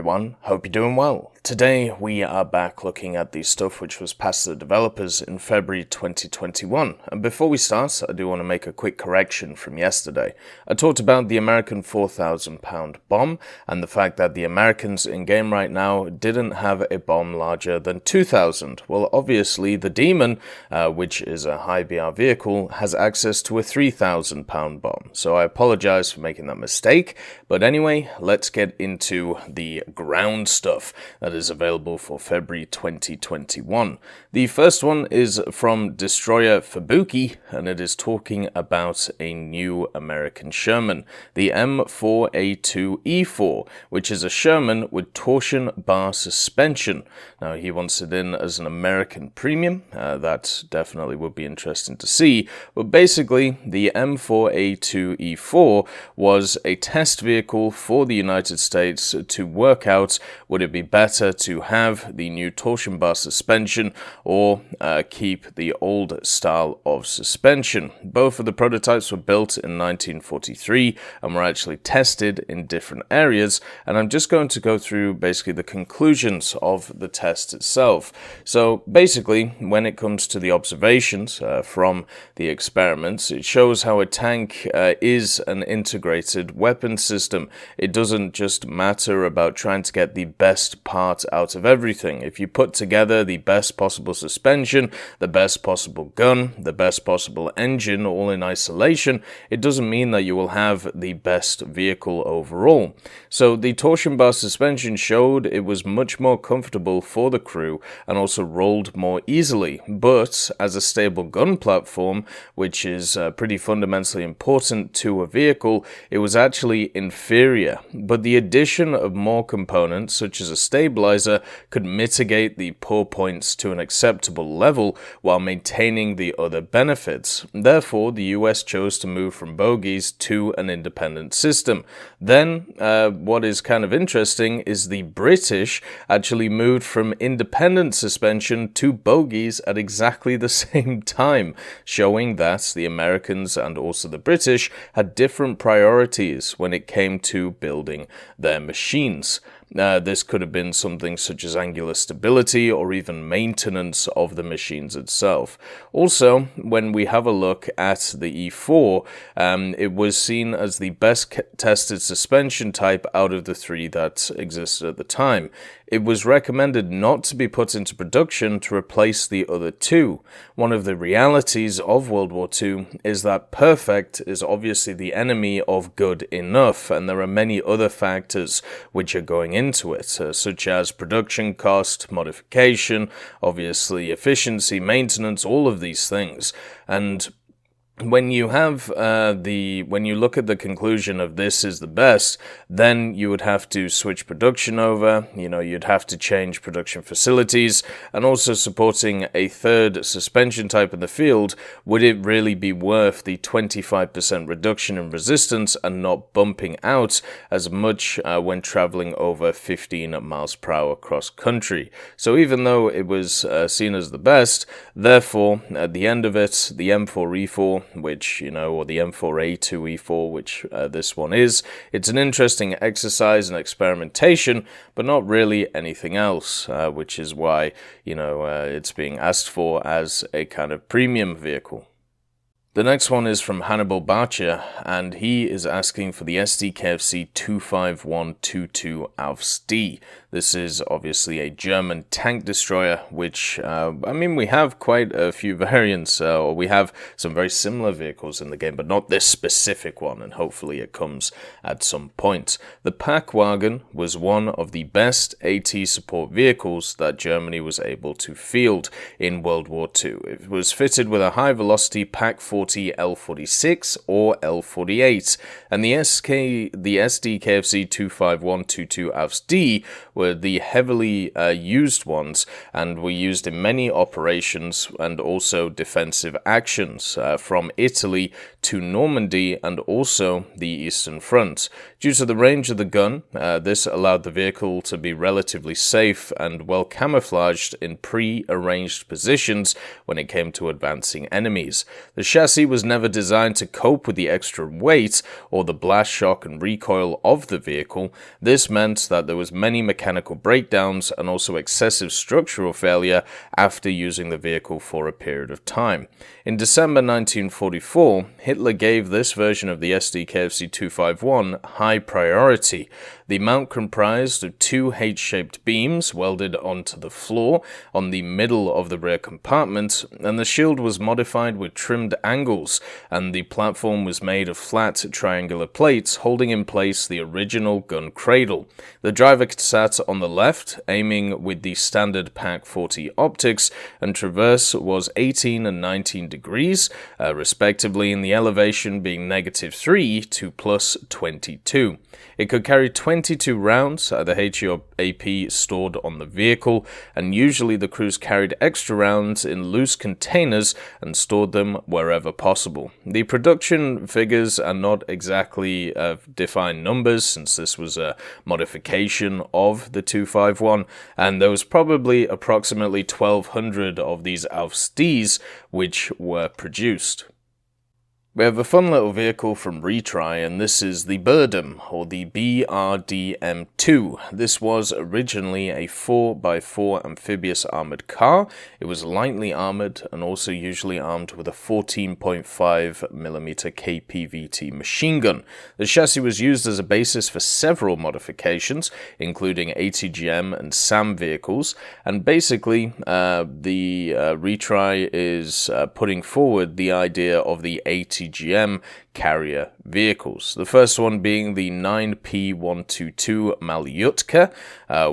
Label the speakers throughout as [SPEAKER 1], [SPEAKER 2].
[SPEAKER 1] everyone, hope you're doing well. Today we are back looking at the stuff which was passed to the developers in February 2021. And before we start, I do want to make a quick correction from yesterday. I talked about the American £4,000 bomb and the fact that the Americans in game right now didn't have a bomb larger than 2,000. Well, obviously the Demon, which is a high BR vehicle, has access to a £3,000 bomb. So I apologize for making that mistake. But anyway, let's get into the ground stuff that is available for February 2021. The first one is from Destroyer Fubuki, and it is talking about a new American Sherman, the M4A2E4, which is a Sherman with torsion bar suspension. Now, he wants it in as an American premium. That definitely would be interesting to see. But basically, the M4A2E4 was a test vehicle for the United States to work out would it be better to have the new torsion bar suspension or keep the old style of suspension. Both of the prototypes were built in 1943 and were actually tested in different areas, and I'm just going to go through basically the conclusions of the test itself. So basically, when it comes to the observations from the experiments, it shows how a tank is an integrated weapon system. It doesn't just matter about trying to get the best part out of everything. If you put together the best possible suspension, the best possible gun, the best possible engine all in isolation, it doesn't mean that you will have the best vehicle overall. So the torsion bar suspension showed it was much more comfortable for the crew and also rolled more easily, but as a stable gun platform, which is pretty fundamentally important to a vehicle, it was actually inferior. But the addition of more components, such as a stabilizer, could mitigate the poor points to an acceptable level while maintaining the other benefits. Therefore, the US chose to move from bogies to an independent system. Then, what is kind of interesting is the British actually moved from independent suspension to bogies at exactly the same time, showing that the Americans and also the British had different priorities when it came to building their machines. This could have been something such as angular stability or even maintenance of the machines itself. Also, when we have a look at the E4, it was seen as the best tested suspension type out of the three that existed at the time. It was recommended not to be put into production to replace the other two. One of the realities of World War II is that perfect is obviously the enemy of good enough, and there are many other factors which are going into it, such as production cost, modification, obviously efficiency, maintenance, all of these things. And when you have when you look at the conclusion of this is the best, then you would have to switch production over, you'd have to change production facilities, and also supporting a third suspension type in the field. Would it really be worth the 25% reduction in resistance and not bumping out as much when traveling over 15 miles per hour cross country? So even though it was seen as the best, therefore at the end of it, the M4E4, which, or the M4A2E4, which this one is, it's an interesting exercise and experimentation, but not really anything else, which is why, it's being asked for as a kind of premium vehicle. The next one is from Hannibal Barcher, and he is asking for the Sd.kfz 25122 Ausf.D. This is obviously a German tank destroyer, which, we have quite a few variants, or we have some very similar vehicles in the game, but not this specific one, and hopefully it comes at some point. The Packwagon was one of the best AT support vehicles that Germany was able to field in World War II. It was fitted with a high-velocity Pack 40 L46 or L48, and the Sd.kfz 25122 Ausf.D were the heavily used ones and were used in many operations and also defensive actions from Italy to Normandy and also the Eastern Front. Due to the range of the gun, this allowed the vehicle to be relatively safe and well camouflaged in pre-arranged positions when it came to advancing enemies. The chassis chassis was never designed to cope with the extra weight or the blast, shock, and recoil of the vehicle. This meant that there was many mechanical breakdowns and also excessive structural failure after using the vehicle for a period of time. In December 1944, Hitler gave this version of the Sd.kfz 251 high priority. The mount comprised of two H-shaped beams welded onto the floor on the middle of the rear compartment, and the shield was modified with trimmed angles, and the platform was made of flat triangular plates holding in place the original gun cradle. The driver sat on the left, aiming with the standard Pak 40 optics, and traverse was 18 and 19 degrees, respectively, in the elevation being -3 to +22. It could carry 22 rounds, either HE or AP, stored on the vehicle, and usually the crews carried extra rounds in loose containers and stored them wherever possible. The production figures are not exactly defined numbers, since this was a modification of the 251, and there was probably approximately 1,200 of these Ausf.Ds which were produced. We have a fun little vehicle from Retry, and this is the Birdem, or the BRDM-2. This was originally a 4x4 amphibious armoured car. It was lightly armoured and also usually armed with a 14.5mm KPVT machine gun. The chassis was used as a basis for several modifications, including ATGM and SAM vehicles, and basically the Retry is putting forward the idea of the ATGM carrier vehicles. The first one being the 9P122 Malyutka,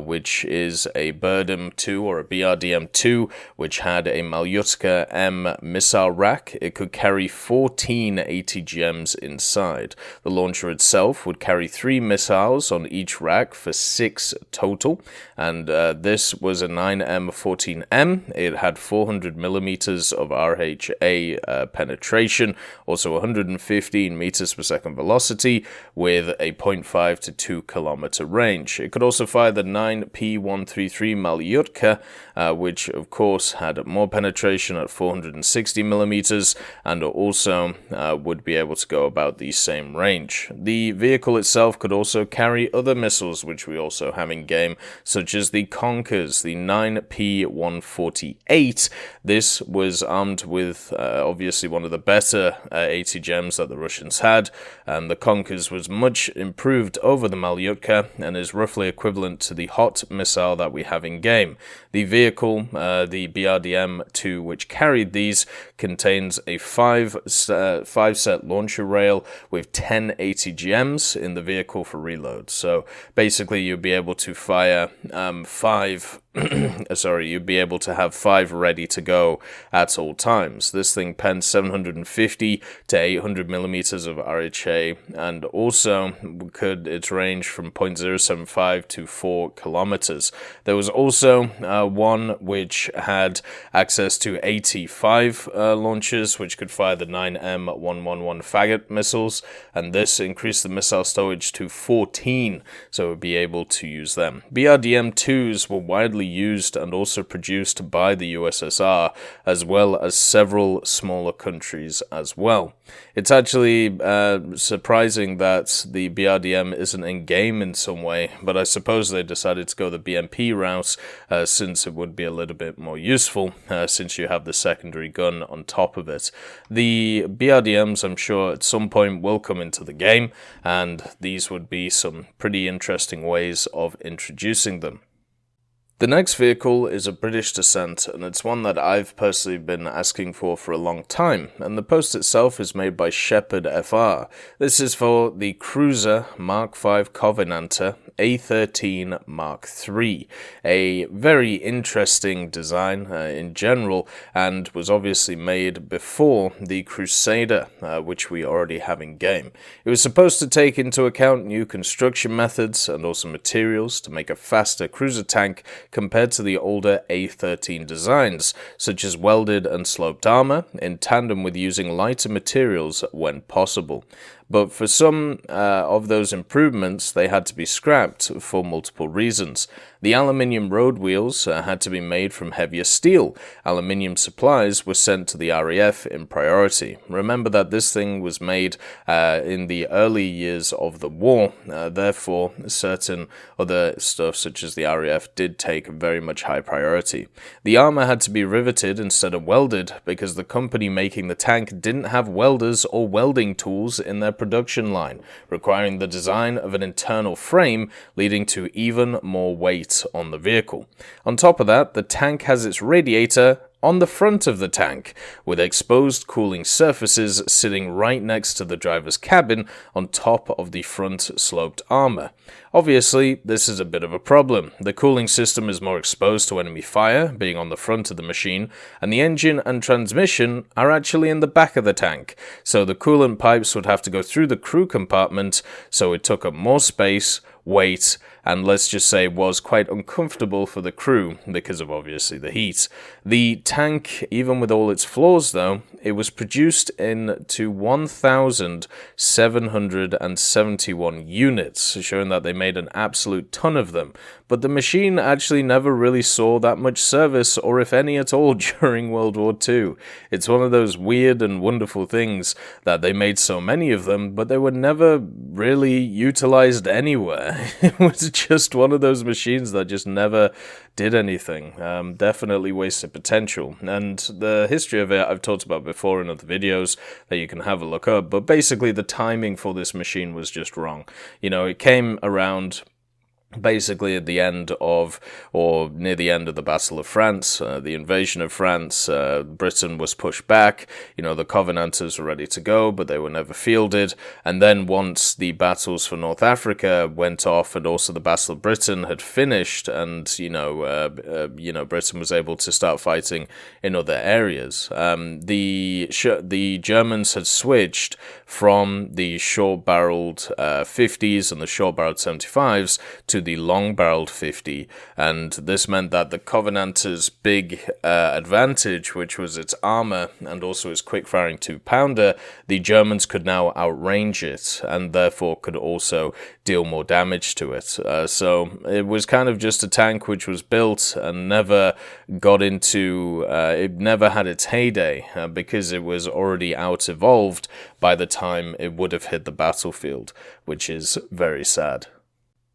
[SPEAKER 1] which is a Birdem-2 or a BRDM-2, which had a Malyutka M missile rack. It could carry 14 ATGMs inside. The launcher itself would carry 3 missiles on each rack for 6 total, and this was a 9M14M. It had 400mm of RHA penetration, also 115 meters per second velocity with a 0.5 to 2 kilometer range. It could also fire the 9P133 Malyutka, which of course had more penetration at 460 millimeters and also would be able to go about the same range. The vehicle itself could also carry other missiles which we also have in game, such as the Konkurs, the 9P148. This was armed with obviously one of the better ATGMs that the Russians had, and the Konkurs was much improved over the Malyutka and is roughly equivalent to the Hot missile that we have in game. The vehicle, the BRDM-2, which carried these, contains a 5-set launcher rail with 10 ATGMs in the vehicle for reload. So basically you'll be able to fire 5 you'd be able to have 5 ready to go at all times. This thing pens 750 to 800 millimeters of RHA, and also its range from 0.075 to 4 kilometers. There was also one which had access to 85 launchers, which could fire the 9M111 Faggot missiles, and this increased the missile stowage to 14, so it would be able to use them. BRDM-2s were widely used and also produced by the USSR, as well as several smaller countries as well. It's actually surprising that the BRDM isn't in game in some way, but I suppose they decided to go the BMP route since it would be a little bit more useful since you have the secondary gun on top of it. The BRDMs, I'm sure, at some point will come into the game, and these would be some pretty interesting ways of introducing them. The next vehicle is a British descent, and it's one that I've personally been asking for a long time, and the post itself is made by Shepherd FR. This is for the Cruiser Mk.V Covenanter A13 Mark III, a very interesting design in general, and was obviously made before the Crusader, which we already have in game. It was supposed to take into account new construction methods and also materials to make a faster cruiser tank compared to the older A13 designs, such as welded and sloped armor, in tandem with using lighter materials when possible. But for some of those improvements, they had to be scrapped for multiple reasons. The aluminium road wheels had to be made from heavier steel. Aluminium supplies were sent to the RAF in priority. Remember that this thing was made in the early years of the war, therefore certain other stuff such as the RAF did take very much high priority. The armor had to be riveted instead of welded because the company making the tank didn't have welders or welding tools in their production line, requiring the design of an internal frame, leading to even more weight on the vehicle. On top of that, the tank has its radiator on the front of the tank, with exposed cooling surfaces sitting right next to the driver's cabin on top of the front sloped armor. Obviously, this is a bit of a problem. The cooling system is more exposed to enemy fire, being on the front of the machine, and the engine and transmission are actually in the back of the tank, so the coolant pipes would have to go through the crew compartment, so it took up more space, weight, and let's just say was quite uncomfortable for the crew because of obviously the heat. The tank, even with all its flaws though, it was produced into 1,771 units, showing that they made an absolute ton of them. But the machine actually never really saw that much service, or if any at all, during World War II. It's one of those weird and wonderful things that they made so many of them, but they were never really utilized anywhere. It was just one of those machines that just never did anything. Definitely wasted potential. And the history of it I've talked about before in other videos that you can have a look up, but basically the timing for this machine was just wrong. You know, it came around basically at the end of, or near the end of the Battle of France, the invasion of France. Britain was pushed back. You know, the Covenanters were ready to go, but they were never fielded. And then once the battles for North Africa went off, and also the Battle of Britain had finished, and Britain was able to start fighting in other areas. The Germans had switched from the short-barreled 50s and the short-barreled 75s to the long-barreled 50, and this meant that the Covenanters' big advantage, which was its armor and also its quick-firing 2-pounder, the Germans could now outrange it, and therefore could also deal more damage to it. So it was kind of just a tank which was built and never got into, it never had its heyday, because it was already out-evolved by the time it would have hit the battlefield, which is very sad.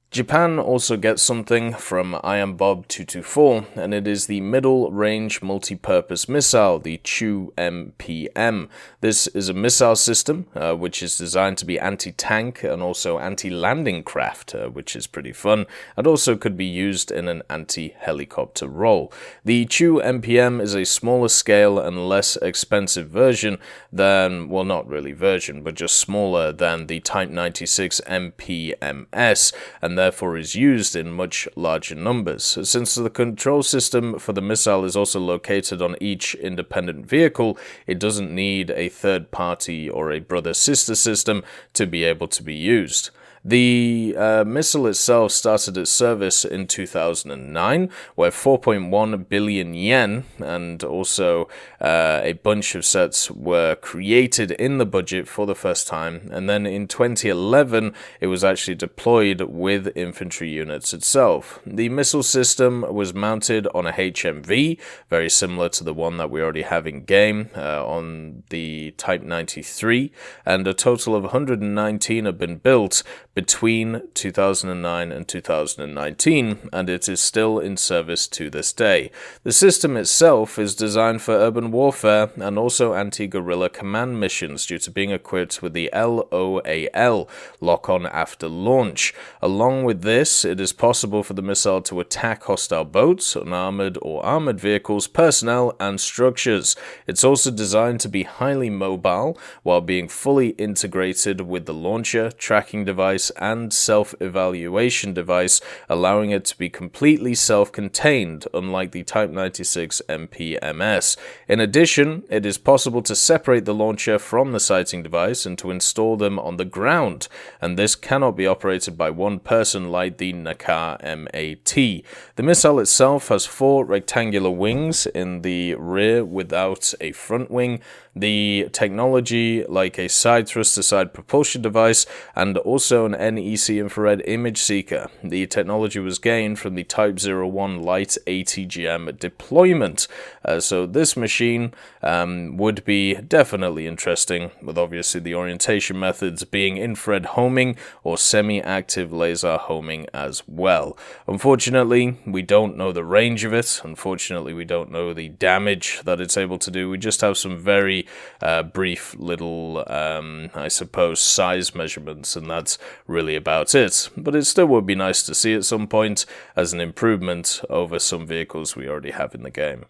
[SPEAKER 1] Japan also gets something from Iron Bob 224, and it is the Middle Range Multi-Purpose Missile, the CHU-MPM. This is a missile system which is designed to be anti-tank and also anti-landing craft, which is pretty fun, and also could be used in an anti-helicopter role. The CHU-MPM is a smaller scale and less expensive version than, well, not really version, but just smaller than the Type 96 MPMS, and therefore is used in much larger numbers. Since the control system for the missile is also located on each independent vehicle, it doesn't need a third party or a brother-sister system to be able to be used. The missile itself started its service in 2009, where 4.1 billion yen and also a bunch of sets were created in the budget for the first time, and then in 2011 it was actually deployed with infantry units itself. The missile system was mounted on a HMV, very similar to the one that we already have in game on the Type 93, and a total of 119 have been built between 2009 and 2019, and it is still in service to this day. The system itself is designed for urban warfare and also anti-guerrilla command missions due to being equipped with the LOAL, lock-on after launch. Along with this, it is possible for the missile to attack hostile boats, unarmored or armored vehicles, personnel, and structures. It's also designed to be highly mobile while being fully integrated with the launcher, tracking device, and self-evaluation device, allowing it to be completely self-contained, unlike the Type 96 MPMS. In addition, it is possible to separate the launcher from the sighting device and to install them on the ground, and this cannot be operated by one person like the Mk.V. The missile itself has 4 rectangular wings in the rear without a front wing. The technology, like a side thrust-to-side propulsion device and also an NEC infrared image seeker. The technology was gained from the Type 01 Light ATGM deployment. So this machine would be definitely interesting, with obviously the orientation methods being infrared homing or semi-active laser homing as well. Unfortunately, we don't know the range of it. Unfortunately, we don't know the damage that it's able to do. We just have some very brief little, I suppose, size measurements, and that's really about it. But it still would be nice to see at some point as an improvement over some vehicles we already have in the game.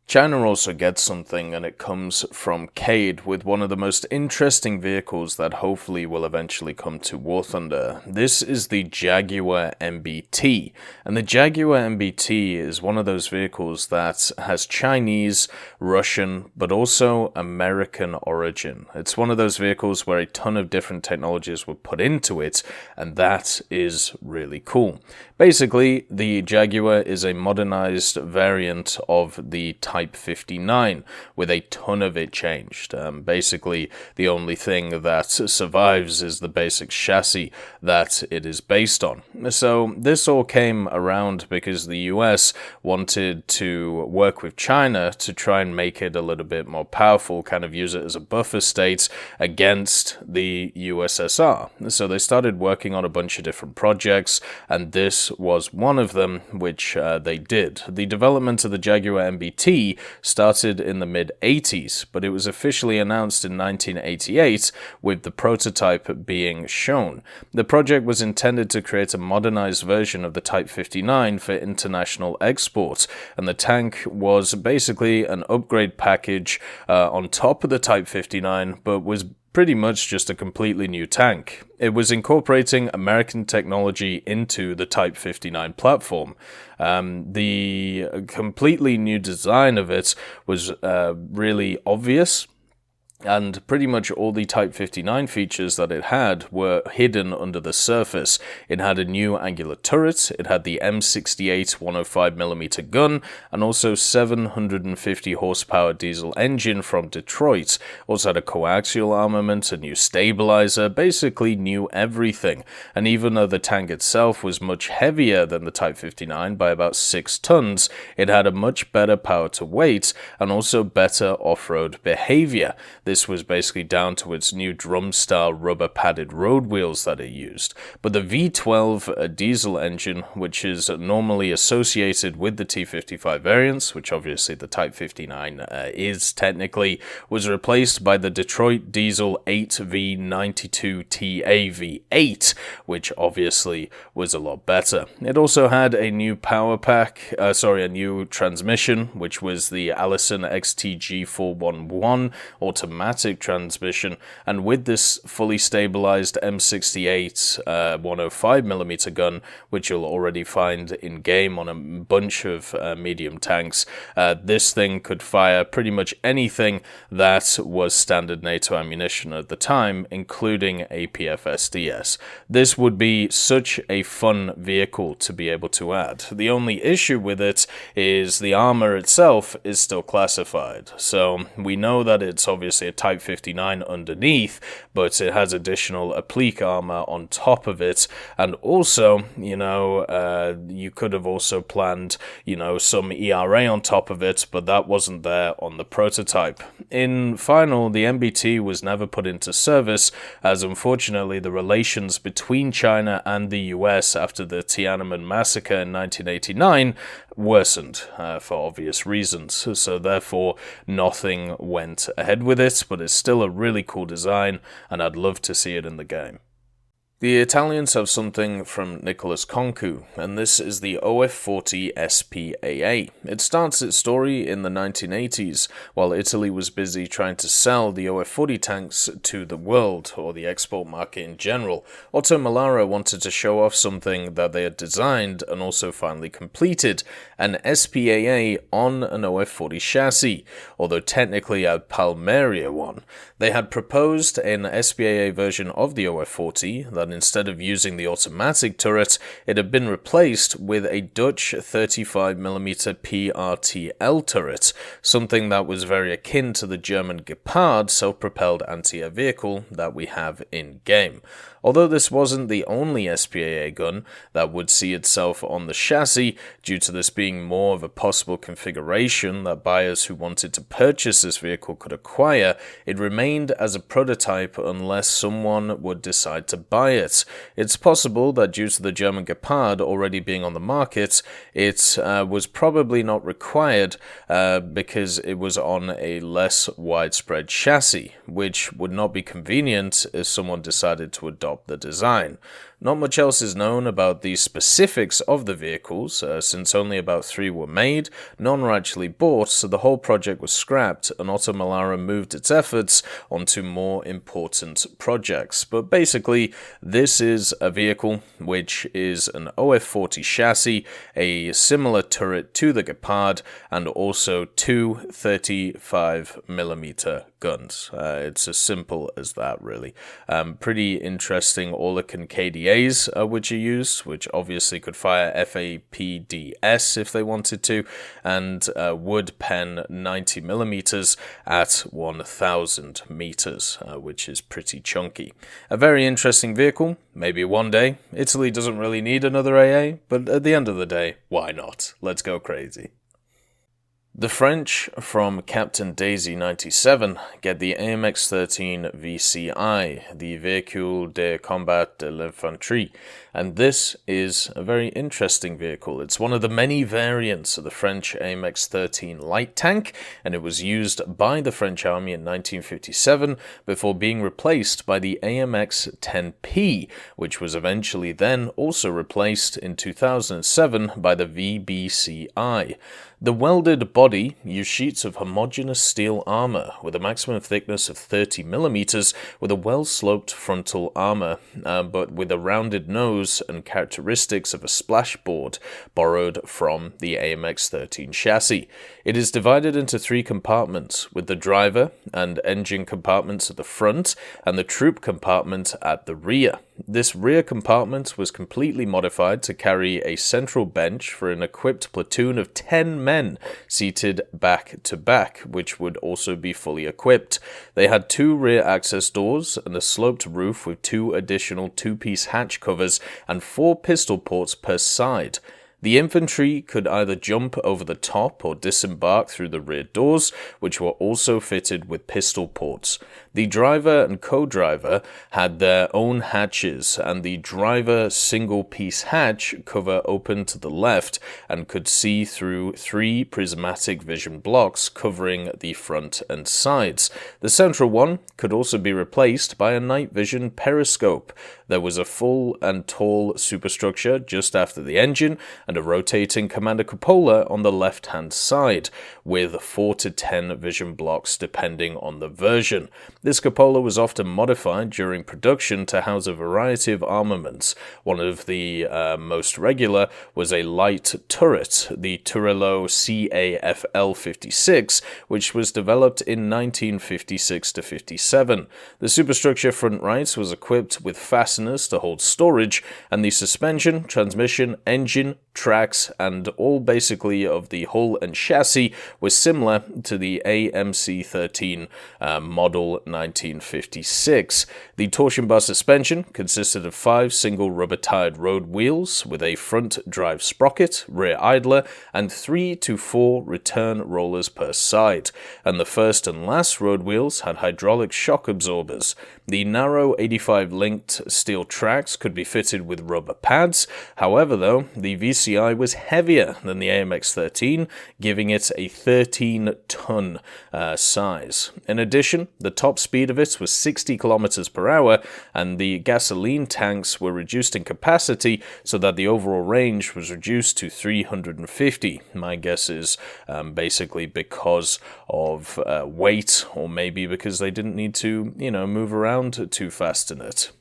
[SPEAKER 1] China also gets something, and it comes from Cade, with one of the most interesting vehicles that hopefully will eventually come to War Thunder. This is the Jaguar MBT, and the Jaguar MBT is one of those vehicles that has Chinese, Russian, but also American origin. It's one of those vehicles where a ton of different technologies were put into it, and that is really cool. Basically, the Jaguar is a modernized variant of the Type 59, with a ton of it changed. Basically, the only thing that survives is the basic chassis that it is based on. So this all came around because the US wanted to work with China to try and make it a little bit more powerful, kind of use it as a buffer state against the USSR. So they started working on a bunch of different projects, and this was one of them, which they did. The development of the Jaguar MBT started in the mid-80s, but it was officially announced in 1988 with the prototype being shown. The project was intended to create a modernized version of the Type 59 for international export, and the tank was basically an upgrade package on top of the Type 59, but was pretty much just a completely new tank. It was incorporating American technology into the Type 59 platform. The completely new design of it was really obvious, and pretty much all the Type 59 features that it had were hidden under the surface. It had a new angular turret, it had the M68 105mm gun, and also 750 horsepower diesel engine from Detroit. Also had a coaxial armament, a new stabilizer, basically knew everything. And even though the tank itself was much heavier than the Type 59 by about 6 tons, it had a much better power to weight and also better off-road behavior. This was basically down to its new drum-style rubber-padded road wheels that it used. But the V12 diesel engine, which is normally associated with the T55 variants, which obviously the Type 59 is technically, was replaced by the Detroit Diesel 8V92 TAV8, which obviously was a lot better. It also had a new power pack, a new transmission, which was the Allison XTG411 automatic transmission, and with this fully stabilized M68 105mm gun, which you'll already find in game on a bunch of medium tanks, this thing could fire pretty much anything that was standard NATO ammunition at the time, including APF-SDS. This would be such a fun vehicle to be able to add. The only issue with it is the armor itself is still classified. So we know that it's obviously a Type 59 underneath, but it has additional applique armor on top of it, and also, you could have also planned, some ERA on top of it, but that wasn't there on the prototype. In final, the MBT was never put into service, as unfortunately the relations between China and the US after the Tiananmen massacre in 1989 worsened for obvious reasons, so therefore nothing went ahead with it, but it's still a really cool design, and I'd love to see it in the game. The Italians have something from Nicholas Concu, and this is the OF-40 SPAA. It starts its story in the 1980s, while Italy was busy trying to sell the OF-40 tanks to the world, or the export market in general. Otto Melara wanted to show off something that they had designed and also finally completed, an SPAA on an OF-40 chassis, although technically a Palmaria one. They had proposed an SPAA version of the OF-40 that instead of using the automatic turret, it had been replaced with a Dutch 35mm PRTL turret, something that was very akin to the German Gepard self-propelled anti-air vehicle that we have in-game. Although this wasn't the only SPAA gun that would see itself on the chassis, due to this being more of a possible configuration that buyers who wanted to purchase this vehicle could acquire, it remained as a prototype unless someone would decide to buy it. It's possible that due to the German Gepard already being on the market, it was probably not required because it was on a less widespread chassis, which would not be convenient if someone decided to adopt the design. Not much else is known about the specifics of the vehicles, since only about 3 were made, none were actually bought, so the whole project was scrapped, and Otto Melara moved its efforts onto more important projects. But basically, this is a vehicle which is an OF40 chassis, a similar turret to the Gepard, and also 2 35mm guns. It's as simple as that, really. Pretty interesting Oerlikon KDAs which are used, which obviously could fire FAPDS if they wanted to, and would pen 90mm at 1000 meters, which is pretty chunky. A very interesting vehicle. Maybe one day. Italy doesn't really need another AA, but at the end of the day, why not? Let's go crazy. The French from Captain Daisy 97 get the AMX-13 VCI, the Véhicule de Combat de l'Infanterie, and this is a very interesting vehicle. It's one of the many variants of the French AMX-13 light tank, and it was used by the French Army in 1957 before being replaced by the AMX-10P, which was eventually then also replaced in 2007 by the VBCI. The welded body used sheets of homogeneous steel armor with a maximum thickness of 30mm with a well-sloped frontal armor, but with a rounded nose and characteristics of a splashboard borrowed from the AMX-13 chassis. It is divided into 3 compartments, with the driver and engine compartments at the front and the troop compartment at the rear. This rear compartment was completely modified to carry a central bench for an equipped platoon of 10 men seated back to back, which would also be fully equipped. They had 2 rear access doors and a sloped roof with 2 additional 2-piece hatch covers and 4 pistol ports per side. The infantry could either jump over the top or disembark through the rear doors, which were also fitted with pistol ports. The driver and co-driver had their own hatches, and the driver single-piece hatch cover open to the left and could see through 3 prismatic vision blocks covering the front and sides. The central one could also be replaced by a night vision periscope. There was a full and tall superstructure just after the engine, and a rotating commander cupola on the left-hand side, with 4 to 10 vision blocks depending on the version. This cupola was often modified during production to house a variety of armaments. One of the most regular was a light turret, the Turello CAFL-56, which was developed in 1956-57. The superstructure front right was equipped with fasteners to hold storage, and the suspension, transmission, engine, tracks, and all basically of the hull and chassis was similar to the AMC-13 model 1956. The torsion bar suspension consisted of 5 single rubber-tired road wheels with a front drive sprocket, rear idler, and 3 to 4 return rollers per side, and the first and last road wheels had hydraulic shock absorbers. The narrow 85 linked steel tracks could be fitted with rubber pads. However, though, the VCI was heavier than the AMX-13, giving it a 13-ton size. In addition, the top speed of it was 60 kilometers per hour, and the gasoline tanks were reduced in capacity so that the overall range was reduced to 350. My guess is basically because of weight, or maybe because they didn't need to, move around too fast in it.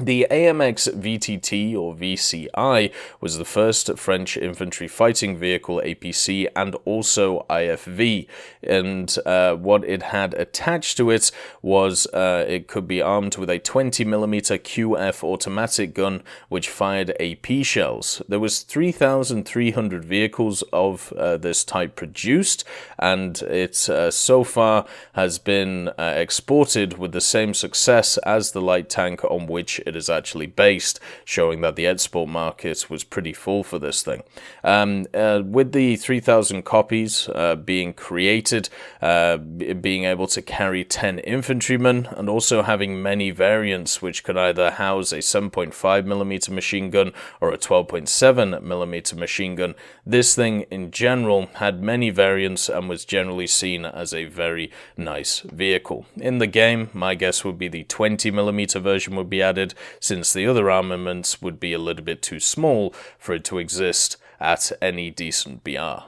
[SPEAKER 1] The AMX VTT or VCI was the first French infantry fighting vehicle APC and also IFV, and what it had attached to it was it could be armed with a 20mm QF automatic gun which fired AP shells. There was 3,300 vehicles of this type produced, and it so far has been exported with the same success as the light tank on which it it is actually based, showing that the export market was pretty full for this thing. With the 3,000 copies being created, being able to carry 10 infantrymen, and also having many variants which could either house a 7.5mm machine gun or a 12.7mm machine gun, this thing in general had many variants and was generally seen as a very nice vehicle. In the game, my guess would be the 20mm version would be added, since the other armaments would be a little bit too small for it to exist at any decent BR.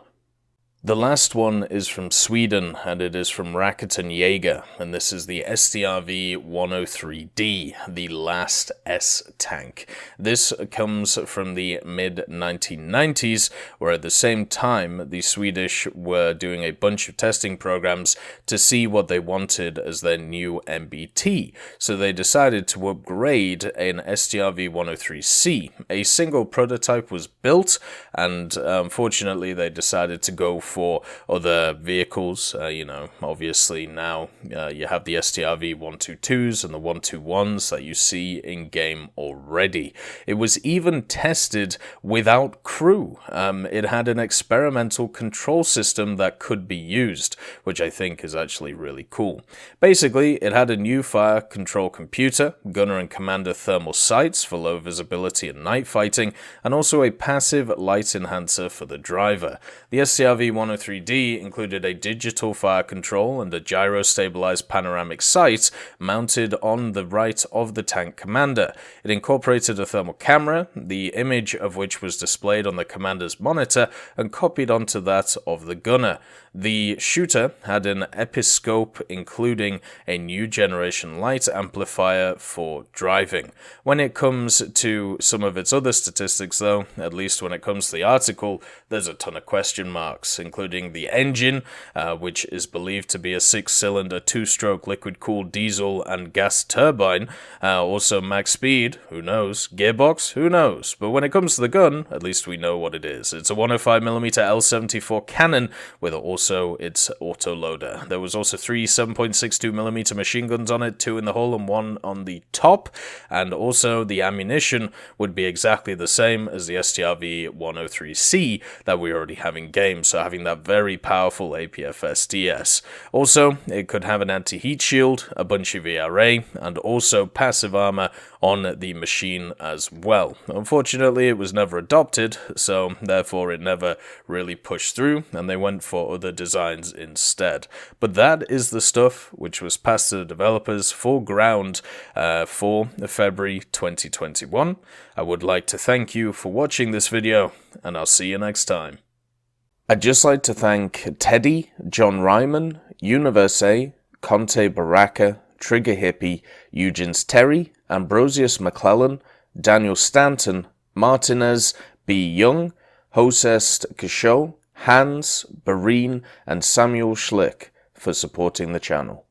[SPEAKER 1] The last one is from Sweden, and it is from Raketen Jaeger, and this is the SDRV-103D, the last S-tank. This comes from the mid-1990s, where at the same time the Swedish were doing a bunch of testing programs to see what they wanted as their new MBT, so they decided to upgrade an SDRV-103C. A single prototype was built, and unfortunately they decided to go for other vehicles. Obviously now you have the SDRV-122s and the 121s that you see in game already. It was even tested without crew. It had an experimental control system that could be used, which I think is actually really cool. Basically, it had a new fire control computer, gunner and commander thermal sights for low visibility and night fighting, and also a passive light enhancer for the driver. The SDRV-103D included a digital fire control and a gyro-stabilized panoramic sight mounted on the right of the tank commander. It incorporated a thermal camera, the image of which was displayed on the commander's monitor and copied onto that of the gunner. The shooter had an episcope including a new generation light amplifier for driving. When it comes to some of its other statistics though, at least when it comes to the article, there's a ton of question marks, including the engine, which is believed to be a 6-cylinder 2-stroke liquid-cooled diesel and gas turbine, also max speed, who knows, gearbox, who knows, but when it comes to the gun, at least we know what it is. It's a 105mm L74 cannon with also its autoloader. There was also 3 7.62mm machine guns on it, 2 in the hull and 1 on the top, and also the ammunition would be exactly the same as the SDRV-103C that we already have in game, so having that very powerful APFS DS. Also, it could have an anti-heat shield, a bunch of ERA, and also passive armor on the machine as well. Unfortunately, it was never adopted, so therefore it never really pushed through, and they went for other designs instead. But that is the stuff which was passed to the developers for ground for February 2021. I would like to thank you for watching this video, and I'll see you next time. I'd just like to thank Teddy, John Ryman, Universe, Conte Baraka, Trigger Hippie, Eugens Terry, Ambrosius McClellan, Daniel Stanton, Martinez, B. Young, Hosest Kasho, Hans, Barine, and Samuel Schlick for supporting the channel.